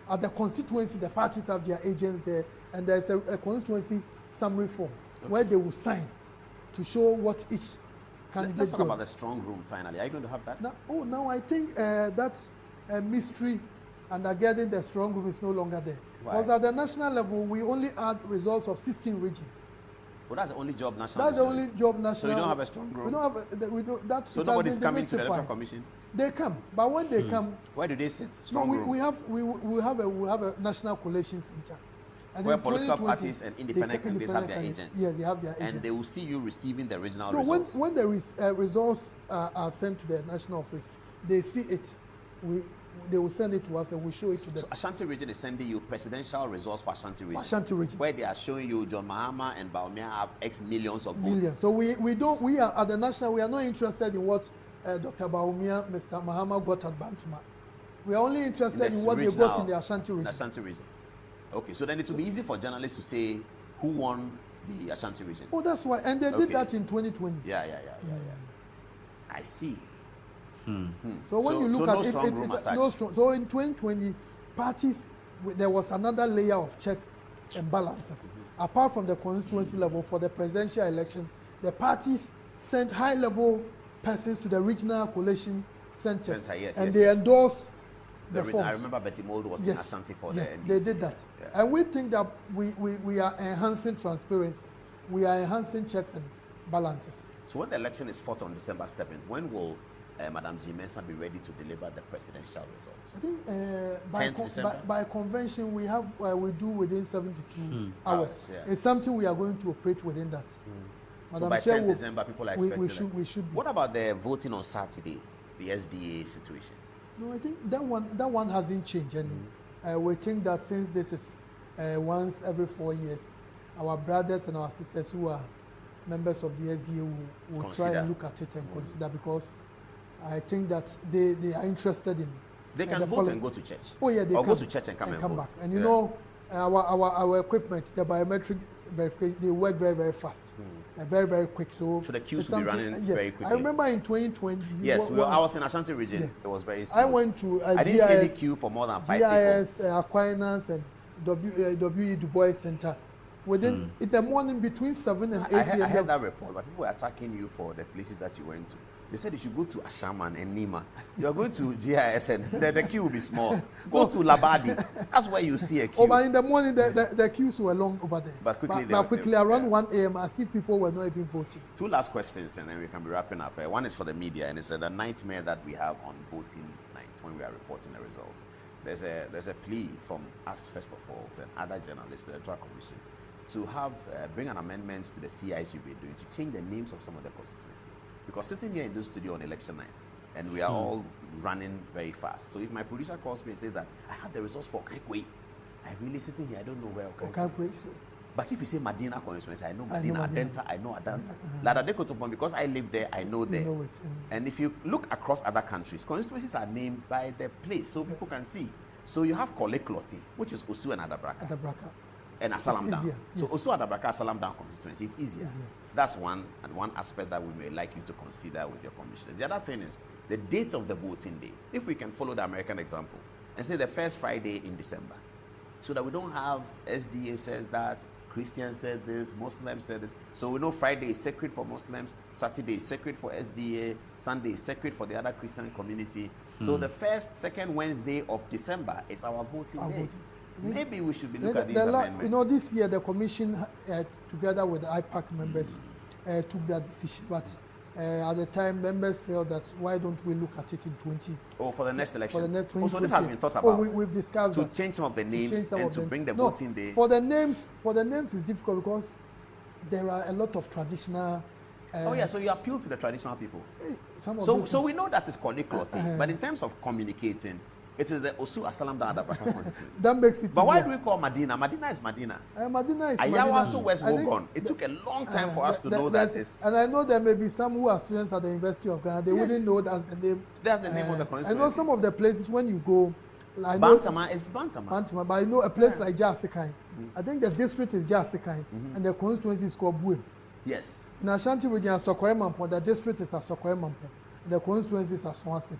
D: at the constituency, the parties have their agents there, and there's a constituency summary form where they will sign to show what each candidate.
C: Let's talk about the strong room finally. Are you going to have that?
D: Now I think that's a mystery, and getting the strong room is no longer there.
C: Why?
D: Because at the national level, we only had results of 16 regions.
C: Well, that's the only job national.
D: That's the only job national.
C: So you don't have a strong room.
D: We don't have. We don't. That.
C: So nobody's coming to the Electoral Commission.
D: They come, but when they come,
C: where do they sit?
D: Strong room. We have a national collation center,
C: and where political parties and independent candidates have their agents.
D: Yes, they have their agents.
C: And they will see you receiving the regional
D: results. When the results are sent to the national office, they see it. They will send it to us and we show it to them.
C: So Ashanti region is sending you presidential results for Ashanti region.
D: Ashanti region.
C: Where they are showing you John Mahama and Baumia have X millions of votes.
D: Millions. So we are at the national, we are not interested in what Dr. Baumia, Mr. Mahama got at Bantuma. We are only interested in what they got in the Ashanti region.
C: Ashanti region. Okay, so then it will be easy for journalists to say who won the Ashanti region.
D: Oh, that's why. And they did that in 2020.
C: Yeah. I see.
D: So when you look at it, so in 2020, parties, there was another layer of checks and balances. Apart from the constituency level for the presidential election, the parties sent high-level persons to the regional collation centers, they endorsed the forms.
C: I remember Betty Mold was in Ashanti for the NDC.
D: They did that. Yeah. And we think that we are enhancing transparency. We are enhancing checks and balances.
C: So when the election is fought on December 7th, when will Madam G. Mensah be ready to deliver the presidential results?
D: I think by convention we do within 72 hours. Yeah. It's something we are going to operate within that.
C: So by 10 December, people are expecting
D: we should be.
C: What about the voting on Saturday, the SDA situation?
D: No, I think that one hasn't changed, and we think that since this is once every 4 years, our brothers and our sisters who are members of the SDA will try and look at it and consider, because I think that they are interested in.
C: They can vote and go to church.
D: Oh yeah, they
C: or
D: can
C: go to church and come
D: back.
C: vote.
D: And you know, our equipment, the biometric verification, they work very, very fast. Very, very quick. So
C: the queues will be running very quickly.
D: I remember in 2020.
C: Yes, I was in Ashanti region.
D: Yeah.
C: It was very smooth.
D: I went to
C: I didn't see any queue for more than 5
D: GIS,
C: people.
D: Aquinas, and W.E. Du Bois Center. Within in the morning between 7 and 8
C: I heard that report, but people were attacking you for the places that you went to. They said you should go to Ashaman and Nima. You are going to GIS and the queue will be small. Go to Labadi. That's where you see a queue.
D: Oh, but in the morning the queues were long over there.
C: But
D: quickly around 1 a.m. I see people were not even voting.
C: 2 last questions and then we can be wrapping up. One is for the media and it's the nightmare that we have on voting nights when we are reporting the results. There's a plea from us first of all and other journalists to the Electoral Commission to have bring an amendment to the CIs you've been doing to change the names of some of the constituencies. Because sitting here in this studio on election night, and we are all running very fast. So if my producer calls me and says that I have the results for Kaikwe, I really sitting here, I don't know where Kaikwe is. But if you say Medina constituency, I know Medina, Adenta, I know Adanta. Ladadekotopon, because I live there, I know there. You know it, and if you look across other countries, constituencies are named by the place, so people can see. So you have Koleklote, which is Osu and Adabraka. And Asalam Down. So Osu Adabraka, Asalam Down constituency is easier. That's one aspect that we may like you to consider with your commissioners. The other thing is the date of the voting day. If we can follow the American example and say the first Friday in December, so that we don't have SDA says that, Christians said this, Muslims said this. So we know Friday is sacred for Muslims, Saturday is sacred for SDA, Sunday is sacred for the other Christian community. So the first, second Wednesday of December is our voting day. Maybe we should be looking at these amendments.
D: You know, this year the commission, together with the IPAC members, took that decision. But at the time, members felt that why don't we look at it in 20?
C: Oh, for the next election.
D: For the next 20.
C: So this has been thought about.
D: We've discussed
C: to change some of the names and to bring the voting day.
D: For the names is difficult because there are a lot of traditional.
C: So you appeal to the traditional people. So we know that is Koleklote, but in terms of communicating. It is the Osu Asalam Down Adabraka constituency.
D: That makes it.
C: But why do we call Medina? Medina is Medina.
D: Medina is
C: Ayawa so West Wogon. It took a long time for us to know that is.
D: And I know there may be some who are students at the University of Ghana. They wouldn't know that's the name.
C: That's the name of the constituency.
D: I know some of the places when you go.
C: Bantama is Bantama.
D: Bantama, but I know a place like Jasikai. I think the district is Jasikai, and the constituency is called Buem.
C: Yes.
D: In Ashanti region, Sokoremampo, the district is Sokoremampo, the constituency is Swansea.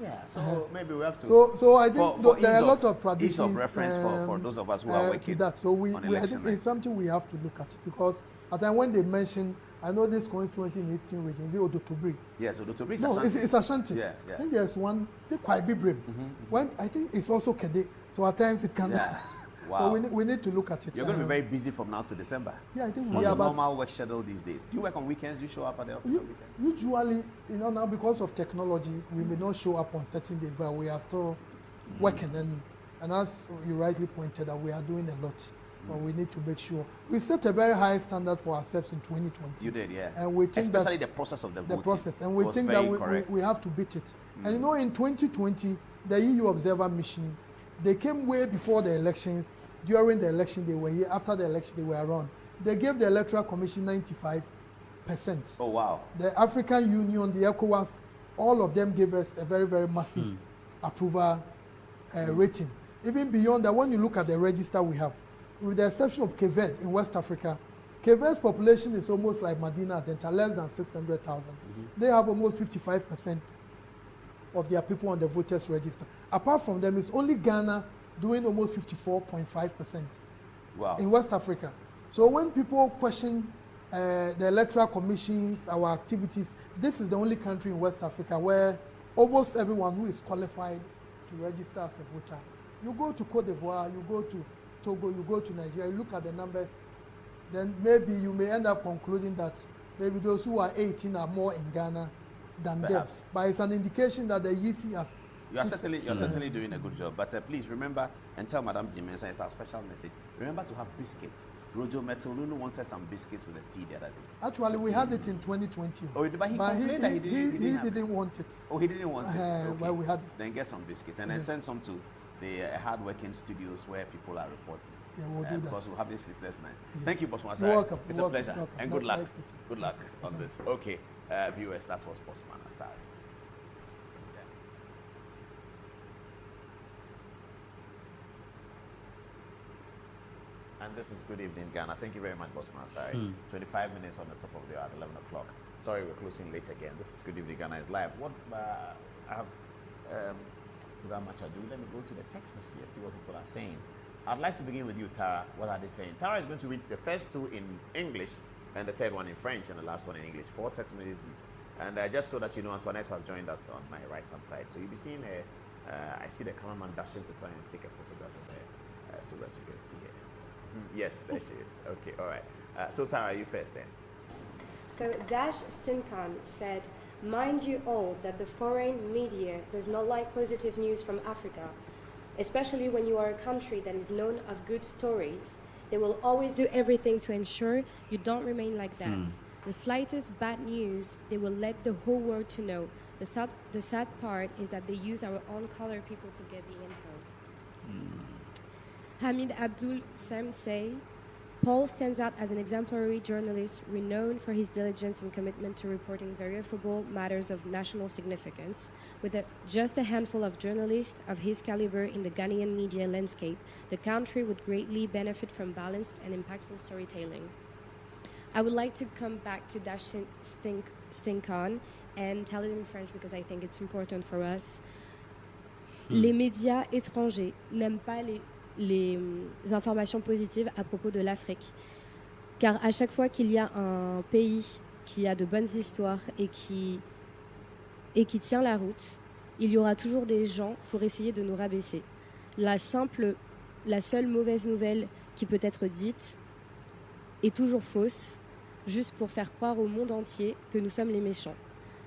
C: Yeah, so maybe we have to.
D: So I think there are a lot of traditions.
C: Ease of reference for those of us who are working
D: to that. So I think
C: night.
D: It's something we have to look at because at the time when they mention, I know this constituency in Eastern region is Odotobri.
C: Yes, Odotobri is
D: Ashanti. No, it's Ashanti.
C: Yeah.
D: I think there's one, they quite big brim. When I think it's also Kede. So at times it can.
C: Yeah.
D: Wow. So we need to look at it.
C: You're going to be very busy from now to December.
D: Yeah, I think
C: we are. What's the normal work schedule these days? Do you work on weekends? Do you show up at the office on weekends?
D: Usually, now because of technology, we may not show up on certain days, but we are still working. And as you rightly pointed out, we are doing a lot. But we need to make sure. We set a very high standard for ourselves in 2020.
C: You did, yeah.
D: And we think
C: especially the process of the voting.
D: The process. And we think that we have to beat it. And in 2020, the EU Observer Mission, they came way before the elections. During the election, they were here. After the election, they were around. They gave the Electoral Commission 95%.
C: Oh, wow.
D: The African Union, the ECOWAS, all of them gave us a very, very massive approval rating. Even beyond that, when you look at the register we have, with the exception of Cape Verde in West Africa, Cape Verde's population is almost like Medina, Adenta, less than 600,000. They have almost 55% of their people on the voters register. Apart from them, it's only Ghana doing almost 54.5%.
C: Wow.
D: In West Africa. So when people question the Electoral Commissions, our activities, this is the only country in West Africa where almost everyone who is qualified to register as a voter, you go to Cote d'Ivoire, you go to Togo, you go to Nigeria, you look at the numbers, then maybe you may end up concluding that maybe those who are 18 are more in Ghana than them. But it's an indication that the EC has.
C: You're certainly doing a good job. But please remember and tell Madam Jimenez, it's our special message. Remember to have biscuits. Rojo Metalunu wanted some biscuits with a tea the other day.
D: Actually, we had it in 2020.
C: Oh, but he complained that he
D: didn't want it.
C: Oh, he didn't want it. Okay.
D: Well, we had it.
C: Then get some biscuits and then send some to the hard-working studios where people are reporting.
D: Yeah, we'll do that.
C: Because we'll have these sleepless nights. Thank you, Bossman Asare.
D: You're welcome.
C: It's a pleasure.
D: Welcome.
C: And good luck.
D: Nice
C: good luck on this. Okay, viewers, that was Bossman Asare. And This is Good Evening Ghana. Thank you very much, Bossman Asare. 25 minutes on the top of the hour at 11 o'clock. Sorry, we're closing late again. This is Good Evening Ghana is live. What I have, without much ado, let me go to the text message and see what people are saying. I'd like to begin with you, Tara. What are they saying? Tara is going to read the first two in English and the third one in French and the last one in English. 4 text messages. And just so that you know, Antoinette has joined us on my right-hand side. So you'll be seeing her. I see the cameraman dashing to try and take a photograph of her so that you can see her. Yes, there she is. Okay, all right. So Tara, you first then.
E: So Dash Stinkan said, mind you all that the foreign media does not like positive news from Africa, especially when you are a country that is known of good stories. They will always do everything to ensure you don't remain like that. The slightest bad news, they will let the whole world to know. The sad part is that they use our own colored people to get the info. Hamid Abdul Samsey, Paul stands out as an exemplary journalist renowned for his diligence and commitment to reporting verifiable matters of national significance. With just a handful of journalists of his caliber in the Ghanaian media landscape, the country would greatly benefit from balanced and impactful storytelling. I would like to come back to Dash Stinkan and tell it in French because I think it's important for us. Les médias étrangers n'aiment pas les informations positives à propos de l'Afrique. Car à chaque fois qu'il y a un pays qui a de bonnes histoires et qui tient la route, il y aura toujours des gens pour essayer de nous rabaisser. La seule mauvaise nouvelle qui peut être dite est toujours fausse, juste pour faire croire au monde entier que nous sommes les méchants.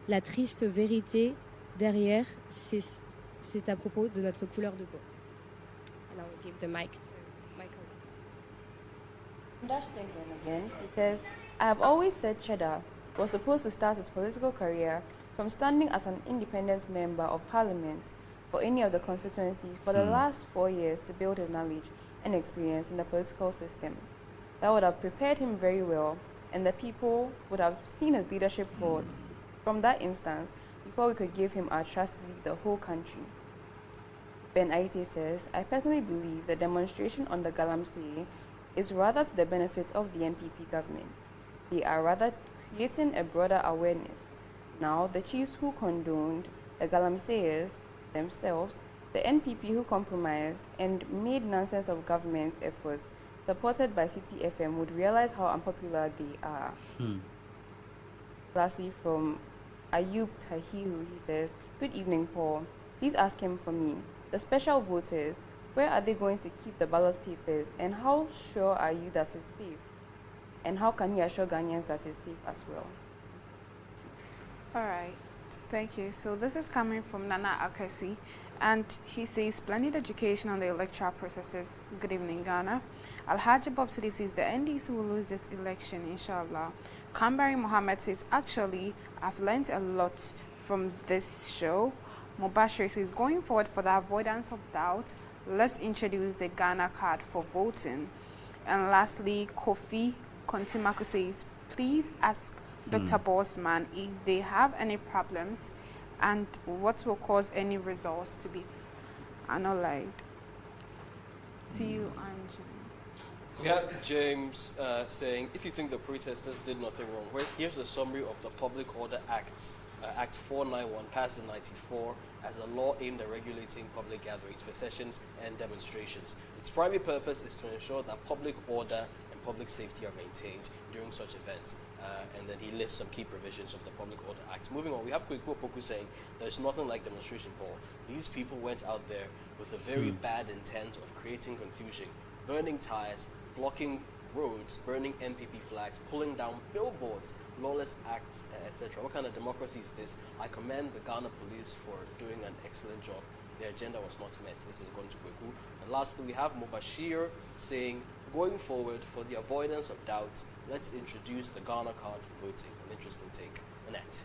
E: La triste vérité derrière, c'est à propos de notre couleur de peau. And I will give the mic to Michael.
F: Dash Stinkan again, he says, I have always said Cheddar was supposed to start his political career from standing as an independent member of parliament for any of the constituencies for the last 4 years to build his knowledge and experience in the political system. That would have prepared him very well, and the people would have seen his leadership from that instance before we could give him our trust to lead the whole country. Ben Aite says, I personally believe the demonstration on the Galamsey is rather to the benefit of the NPP government. They are rather creating a broader awareness. Now, the chiefs who condoned the Galamseyers themselves, the NPP who compromised and made nonsense of government efforts supported by CTFM would realize how unpopular they are. Lastly, from Ayub Tahiru, he says, good evening, Paul. Please ask him for me. The special voters, where are they going to keep the ballot papers, and how sure are you that it's safe? And how can you assure Ghanaians that it's safe as well?
G: All right, thank you. So this is coming from Nana Akasi, and he says, splendid education on the electoral processes. Good evening, Ghana. Alhaji Bob Sidi says the NDC will lose this election, inshallah. Kambari Mohammed says, actually, I've learned a lot from this show. Mubashir says, going forward for the avoidance of doubt, let's introduce the Ghana card for voting. And lastly, Kofi Kontimaku says, please ask Dr. Bossman if they have any problems and what will cause any results to be annulled. To you, Angela.
H: We have James saying, if you think the protesters did nothing wrong, here's a summary of the Public Order Act, Act 491, passed in 1994, as a law aimed at regulating public gatherings, processions, and demonstrations. Its primary purpose is to ensure that public order and public safety are maintained during such events. And then he lists some key provisions of the Public Order Act. Moving on, we have Kweku Opoku saying, there's nothing like demonstration, Paul. These people went out there with a very bad intent of creating confusion, burning tires, blocking roads, burning NPP flags, pulling down billboards, lawless acts, etc. What kind of democracy is this? I commend the Ghana police for doing an excellent job. Their agenda was not met. This is going to Kweku. And lastly, we have Mubashir saying, going forward, for the avoidance of doubt, let's introduce the Ghana card for voting. An interesting take. Annette.